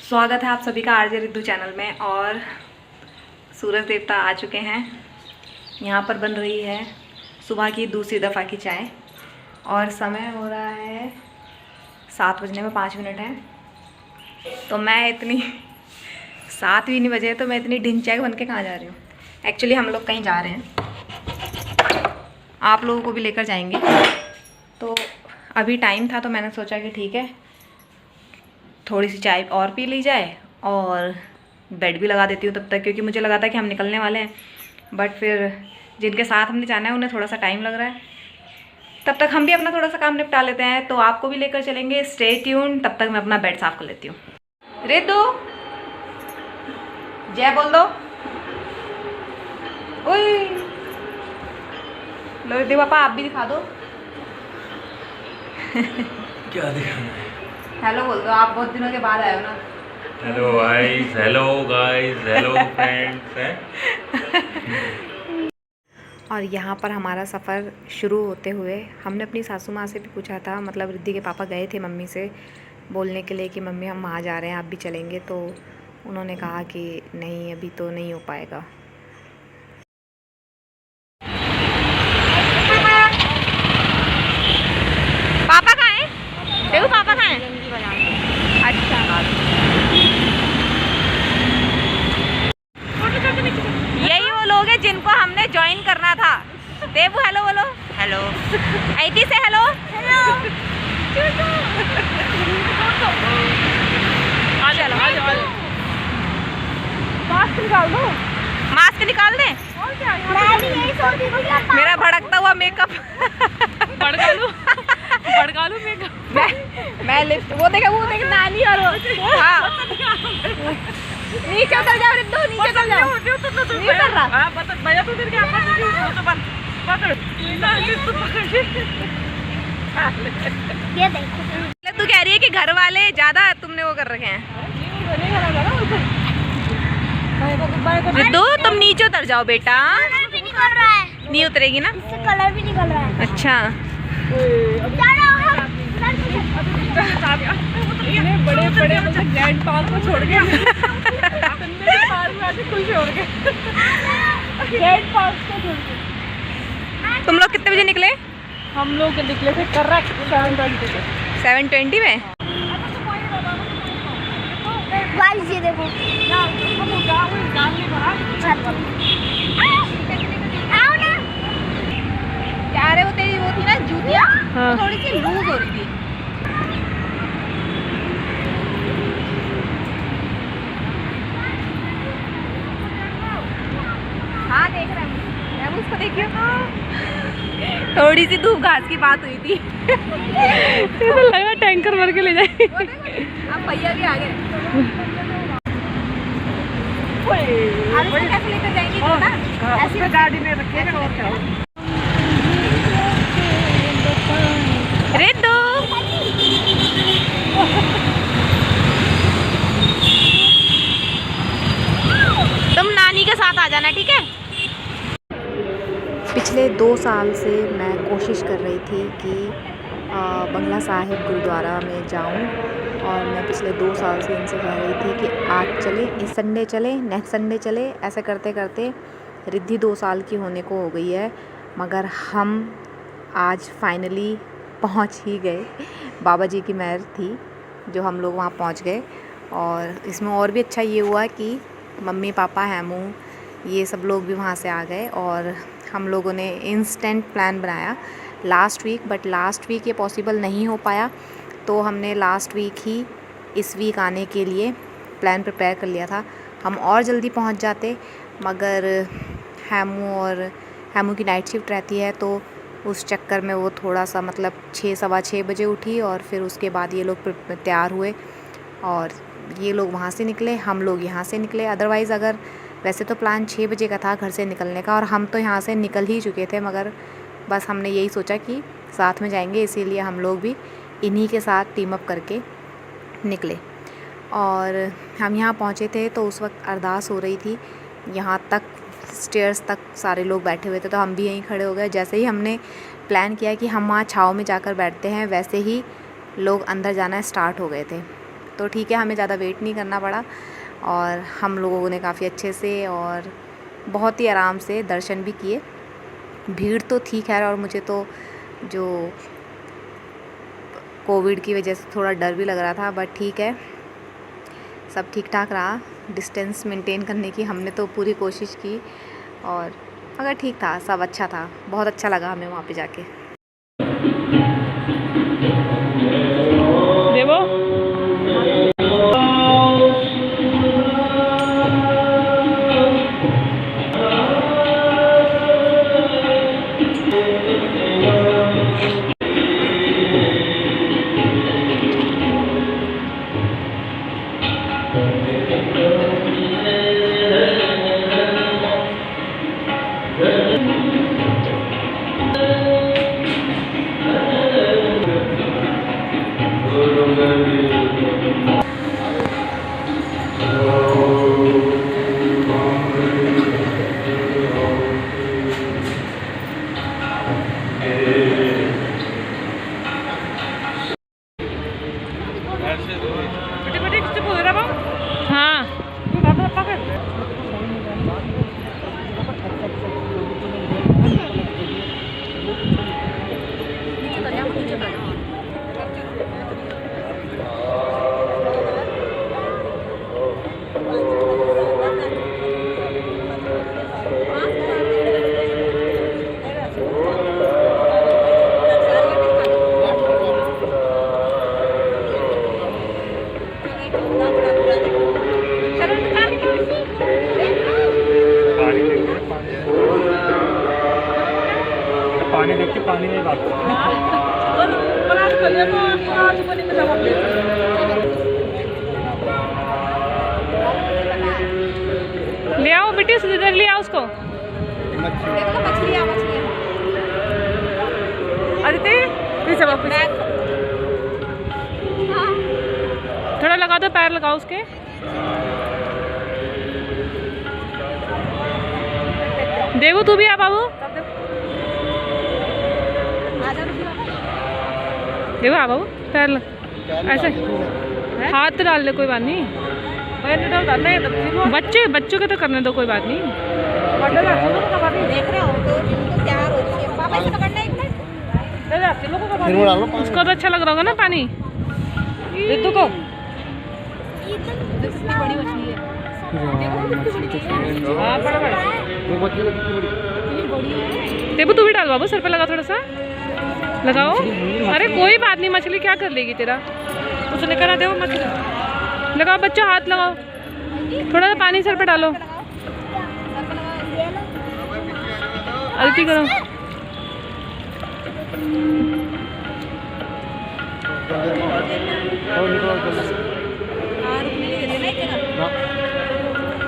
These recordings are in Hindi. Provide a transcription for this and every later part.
स्वागत है आप सभी का आरजे रिद्धू चैनल में। और सूरज देवता आ चुके हैं। यहाँ पर बन रही है सुबह की दूसरी दफ़ा की चाय और समय हो रहा है 7 बजने में 5 मिनट है। तो मैं इतनी 7 भी नहीं बजे तो मैं इतनी ढिंचैक बन के कहाँ जा रही हूँ। एक्चुअली हम लोग कहीं जा रहे हैं, आप लोगों को भी लेकर जाएंगे। तो अभी टाइम था तो मैंने सोचा कि ठीक है थोड़ी सी चाय और पी ली जाए और बेड भी लगा देती हूँ तब तक, क्योंकि मुझे लगा था कि हम निकलने वाले हैं बट फिर जिनके साथ हमने जाना है उन्हें थोड़ा सा टाइम लग रहा है। तब तक हम भी अपना थोड़ा सा काम निपटा लेते हैं, तो आपको भी लेकर चलेंगे। Stay tune. तब तक मैं अपना बेड साफ़ कर लेती हूँ। रिद्धू जय बोल दो। ओए लो रिद्धू पापा आप भी दिखा दो। क्या दिखाना है? हेलो बोल दो, आप बहुत दिनों के बाद आए हो ना। Hello guys, hello guys, hello friends. और यहाँ पर हमारा सफ़र शुरू होते हुए हमने अपनी सासू माँ से भी पूछा था, मतलब रिद्धि के पापा गए थे मम्मी से बोलने के लिए कि मम्मी हम वहाँ जा रहे हैं आप भी चलेंगे, तो उन्होंने कहा कि नहीं अभी तो नहीं हो पाएगा। पापा कहाँ हैं? देखो पापा कहाँ हैं? अच्छा यही वो लोग हैं जिनको हमने ज्वाइन करना था। देवू हेलो बोलो। हेलो ऐती से हेलो। हेलो चलो मास्क निकाल दो। मास्क निकाल दें। मैं भी यही सोच रही थी। मेरा भड़कता हुआ मेकअप भड़का लूं मेकअप। मैं लिफ्ट वो देख नानी और हाँ नीचे उतर जाओ रिद्धू, नीचे उतर जाओ। नहीं उतर रहा। हां बता भैया तू इधर क्या तो बंद पकड़ ये देखो। तू कह रही है कि घर वाले ज्यादा तुमने वो कर रखे हैं। रिद्धू तुम नीचे उतर जाओ बेटा। कलर भी निकल रहा है। नहीं उतरेगी ना, इससे कलर भी निकल रहा है। अच्छा इतने बड़े बड़े मतलब ग्रैंड पाल को छोड़ के तुम लोग कितने बजे निकले? हम लोग निकले थे करेक्ट 7:20 में। गाइस ये देखो आओ ना। क्या रे वो तेरी वो थी ना जूतियाँ, हाँ। थोड़ी सी लूज हो रही थी। हाँ देख रहे हैं, मैं उसको देखिए थोड़ी सी धूप घास की बात हुई थी। तो लगा टैंकर भर के ले जाए। अब भैया भी आ गए। कैसे लेकर जाएंगे ना ऐसी गाड़ी में रखिएगा और क्या। रिद्धू तुम नानी के साथ आ जाना ठीक है। पिछले 2 साल से मैं कोशिश कर रही थी कि बंगला साहिब गुरुद्वारा में जाऊं, और मैं पिछले 2 साल से इनसे कह रही थी कि आज चले, इस संडे चले, नेक्स्ट संडे चले। ऐसे करते करते रिद्धि 2 साल की होने को हो गई है, मगर हम आज फाइनली पहुंच ही गए। बाबा जी की मेहर थी जो हम लोग वहाँ पहुँच गए। और इसमें और भी अच्छा ये हुआ कि मम्मी पापा हैमू ये सब लोग भी वहाँ से आ गए, और हम लोगों ने इंस्टेंट प्लान बनाया last week, but last week ये पॉसिबल नहीं हो पाया, तो हमने लास्ट वीक ही इस वीक आने के लिए प्लान प्रिपेयर कर लिया था। हम और जल्दी पहुँच जाते, मगर हैमू की नाइट शिफ्ट रहती है, तो उस चक्कर में वो थोड़ा सा मतलब 6 सवा 6 बजे उठी, और फिर उसके बाद ये लोग तैयार हुए और ये लोग वहाँ से निकले, हम लोग यहाँ से निकले। अदरवाइज़ अगर वैसे तो प्लान 6 बजे का था घर से निकलने का, और हम तो यहाँ से निकल ही चुके थे, मगर बस हमने यही सोचा कि साथ में जाएंगे, इसीलिए हम लोग भी इन्हीं के साथ टीम अप करके निकले। और हम यहाँ पहुँचे थे तो उस वक्त अरदास हो रही थी, यहाँ तक स्टेयर्स तक सारे लोग बैठे हुए थे, तो हम भी यहीं खड़े हो गए। जैसे ही हमने प्लान किया कि हम वहाँ छाँव में जाकर बैठते हैं, वैसे ही लोग अंदर जाना स्टार्ट हो गए थे। तो ठीक है, हमें ज़्यादा वेट नहीं करना पड़ा और हम लोगों ने काफ़ी अच्छे से और बहुत ही आराम से दर्शन भी किए। भीड़ तो थी खैर, और मुझे तो जो कोविड की वजह से थोड़ा डर भी लग रहा था, बट ठीक है, सब ठीक ठाक रहा। डिस्टेंस मेंटेन करने की हमने तो पूरी कोशिश की और मगर ठीक था, सब अच्छा था। बहुत अच्छा लगा हमें वहाँ पे जाके। देवो हाँ पानी देख के पानी में बात ले आओ बेटी, इधर ले आओ उसको। अदिति पीछे वापस, थोड़ा लगा दो, पैर लगाओ उसके। देवू तू भी आ बाबू, देवू आ बाबू, पैर लग ऐसे, हाथ डाल ले, कोई बात नहीं। बच्चों के तो करने दो, कोई बात नहीं। देख रहे हो तो तैयार हो रही है। पापा इसे पकड़ना एक मिनट। उसको तो अच्छा लग रहा होगा ना पानी। रितु को बड़ी मछली है। देवू तू भी डाल बाबू, सर पे लगा, थोड़ा सा लगाओ। अरे कोई बात नहीं, मछली क्या कर लेगी तेरा, उसने करा। देवो मछली लगाओ, बच्चों हाथ लगाओ, थोड़ा सा पानी सर पे डालो। अदिति करो।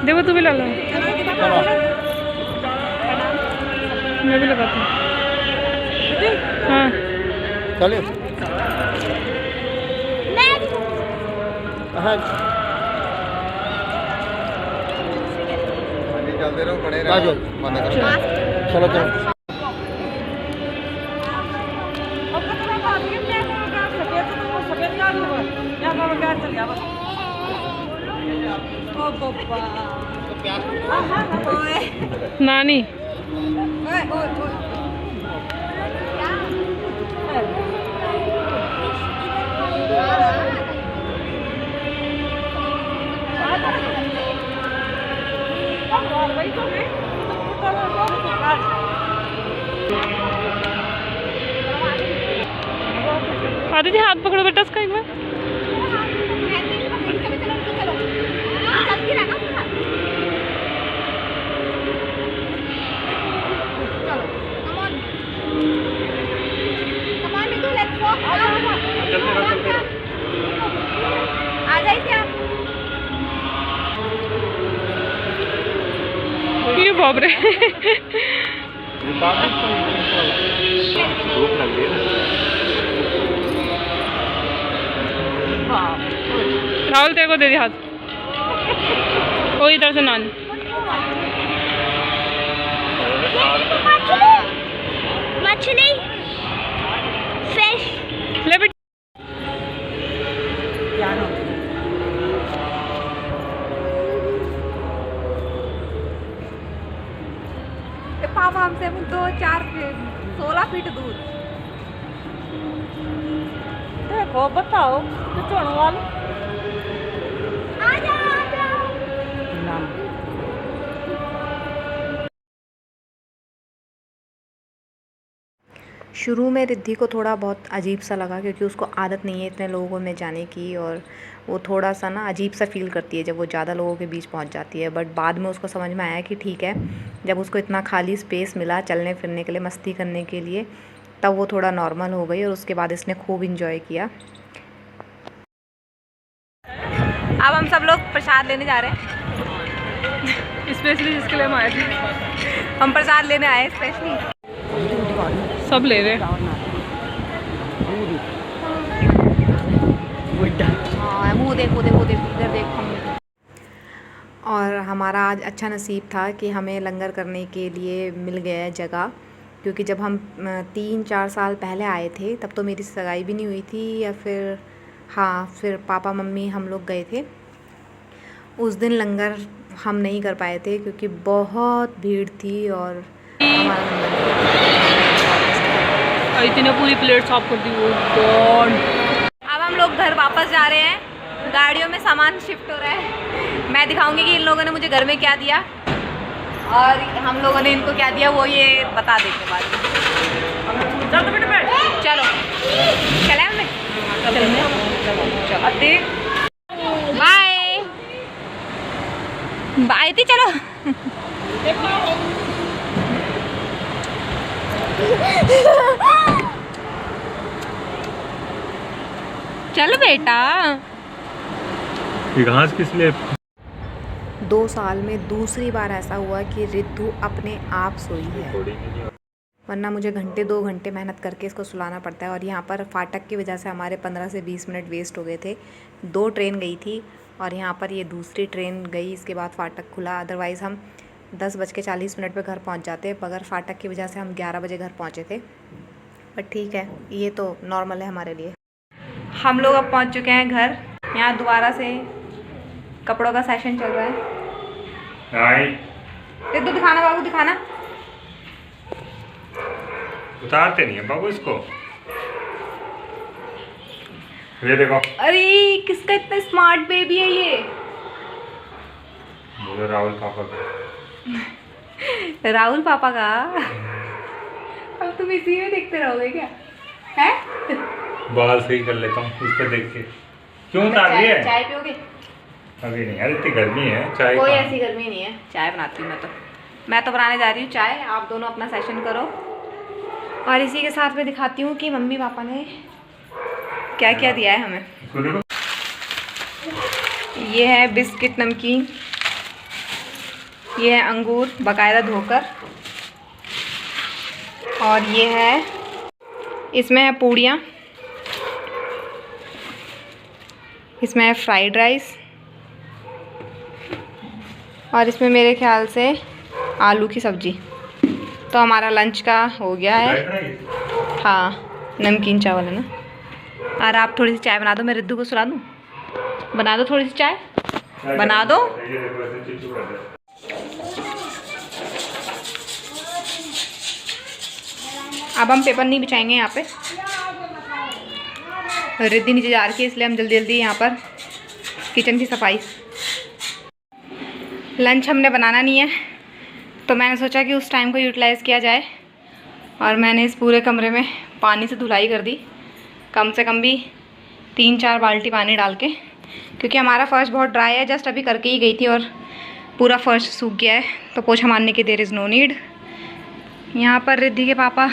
देखो तू भी ला लो, मैं भी लगाती हूँ। हाँ चलिए चलते रहो, खड़े रहो, चलो चलो। नानी आदित्य हाथ पकड़ो बेटा इसका एक बार। आ जाइए आप। ये बाप रे राहुल तेरे को दे दी हाथ, कोई इधर से नानी। मछली फिश ले बेटा। हमसे 2-4 फीट 16 फीट दूर। देखो बताओ तो चढ़ो वाला शुरू में रिद्धि को थोड़ा बहुत अजीब सा लगा क्योंकि उसको आदत नहीं है इतने लोगों में जाने की, और वो थोड़ा सा ना अजीब सा फील करती है जब वो ज़्यादा लोगों के बीच पहुंच जाती है। बट बाद में उसको समझ में आया कि ठीक है, जब उसको इतना खाली स्पेस मिला चलने फिरने के लिए, मस्ती करने के लिए, तब वो थोड़ा नॉर्मल हो गई और उसके बाद इसने खूब इंजॉय किया। अब हम सब लोग प्रसाद लेने जा रहे हैं। स्पेशली जिसके लिए हम आए थे। हम प्रसाद लेने आए स्पेशली। सब ले रहे हैं। हाँ, मुँह देख इधर देख हम। और हमारा आज अच्छा नसीब था कि हमें लंगर करने के लिए मिल गया जगह, क्योंकि जब हम 3-4 साल पहले आए थे तब तो मेरी सगाई भी नहीं हुई थी, या फिर हाँ, फिर पापा मम्मी हम लोग गए थे। उस दिन लंगर हम नहीं कर पाए थे क्योंकि बहुत भीड़ थी और हमारा इतने पूरी प्लेट साफ कर दी वो गॉड। अब हम लोग घर वापस जा रहे हैं। गाड़ियों में सामान शिफ्ट हो रहा है। मैं दिखाऊंगी कि इन लोगों ने मुझे घर में क्या दिया और हम लोगों ने इनको क्या दिया, वो ये बता देंगे बाद में। चलो चले हमने, बाय बाय थी। चलो चलो बेटा। ये घास किस लिए? 2 साल में दूसरी बार ऐसा हुआ कि रिद्धू अपने आप सोई है, वरना मुझे 2 घंटे मेहनत करके इसको सुलाना पड़ता है। और यहाँ पर फाटक की वजह से हमारे 15 से 20 मिनट वेस्ट हो गए थे। 2 ट्रेन गई थी और यहाँ पर ये दूसरी ट्रेन गई, इसके बाद फाटक खुला। अदरवाइज़ हम 10:40 पे घर पहुँच जाते, मगर फाटक की वजह से हम 11 बजे घर पहुँचे थे। बट ठीक है, ये तो नॉर्मल है हमारे लिए। हम लोग अब पहुंच चुके हैं घर। यहाँ दोबारा से कपड़ों का सेशन चल रहा है। रिद्धू दिखाना, बाबू दिखाना। उतारते नहीं है बाबू इसको। ये देखो, अरे किसका इतना स्मार्ट बेबी है ये? मुझे राहुल पापा का। राहुल पापा का। अब तुम इसी में देखते रहोगे क्या? है? बाल सही कर लेता हूँ इस पर देख के। क्यों उतार रही है? चाय पियोगे? अभी नहीं यार, इतनी गर्मी है। चाय कोई कहाँ? ऐसी गर्मी नहीं है। चाय बनाती हूँ मैं तो बनाने जा रही हूँ चाय। आप दोनों अपना सेशन करो और इसी के साथ में दिखाती हूँ कि मम्मी पापा ने क्या क्या दिया है हमें। इसको देखो। ये है बिस्किट नमकीन, ये है अंगूर बाकायदा धोकर, और ये है, इसमें है पूड़ियाँ, इसमें है फ्राइड राइस, और इसमें मेरे ख्याल से आलू की सब्ज़ी। तो हमारा लंच का हो गया है। हाँ, नमकीन चावल है ना। और आप थोड़ी सी चाय बना दो, मैं रिद्धू को सुला दूँ। बना दो थोड़ी सी चाय, बना दो। अब हम पेपर नहीं बिछाएंगे यहाँ पे। रिद्धि नीचे जा रही है, इसलिए हम जल्दी जल्दी यहाँ पर किचन की सफाई। लंच हमने बनाना नहीं है, तो मैंने सोचा कि उस टाइम को यूटिलाइज़ किया जाए, और मैंने इस पूरे कमरे में पानी से धुलाई कर दी, कम से कम भी 3-4 बाल्टी पानी डाल के, क्योंकि हमारा फर्श बहुत ड्राई है। जस्ट अभी करके ही गई थी और पूरा फर्श सूख गया है, तो पोछा मारने की देयर इज़ नो नीड। यहाँ पर रिद्धि के पापा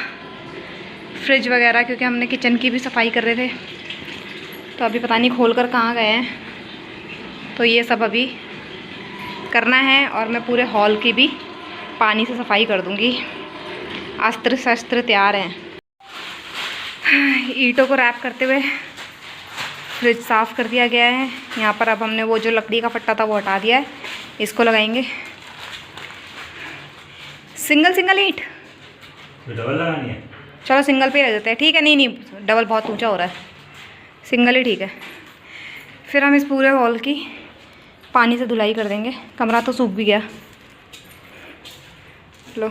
फ्रिज वगैरह, क्योंकि हमने किचन की भी सफाई कर रहे थे, तो अभी पता नहीं खोल कर कहाँ गए हैं, तो ये सब अभी करना है। और मैं पूरे हॉल की भी पानी से सफाई कर दूँगी। अस्त्र शस्त्र तैयार हैं। ईंटों को रैप करते हुए फ्रिज साफ़ कर दिया गया है। यहाँ पर अब हमने वो जो लकड़ी का फट्टा था वो हटा दिया है, इसको लगाएंगे। सिंगल ईंट डबल लगानी है। चलो सिंगल पे रह जाते हैं। ठीक है, नहीं डबल बहुत ऊंचा हो रहा है, सिंगल ही ठीक है। फिर हम इस पूरे हॉल की पानी से धुलाई कर देंगे। कमरा तो सूख भी गया। लो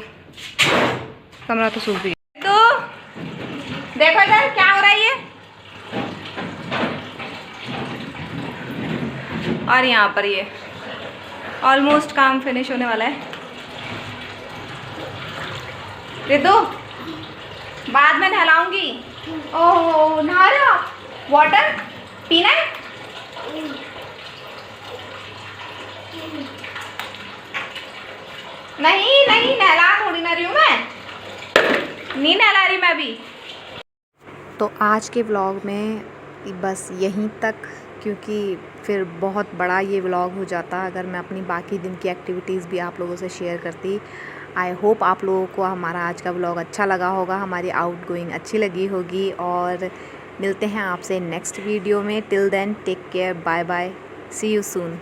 कमरा तो सूख भी गया। तो देखो इधर क्या हो रहा है ये। और यहाँ पर ये ऑलमोस्ट काम फिनिश होने वाला है। रितु बाद में नहलाऊंगी। ओह नहा रहे हो आप? वाटर पीना है? नहीं नहीं नहला थोड़ी ना रही हूँ मैं, नहीं नहला रही मैं अभी। तो आज के व्लॉग में बस यहीं तक, क्योंकि फिर बहुत बड़ा ये व्लॉग हो जाता अगर मैं अपनी बाकी दिन की एक्टिविटीज़ भी आप लोगों से शेयर करती। आई होप आप लोगों को हमारा आज का व्लॉग अच्छा लगा होगा, हमारी आउटगोइंग अच्छी लगी होगी। और मिलते हैं आपसे नेक्स्ट वीडियो में। Till then take care, bye bye, see you soon.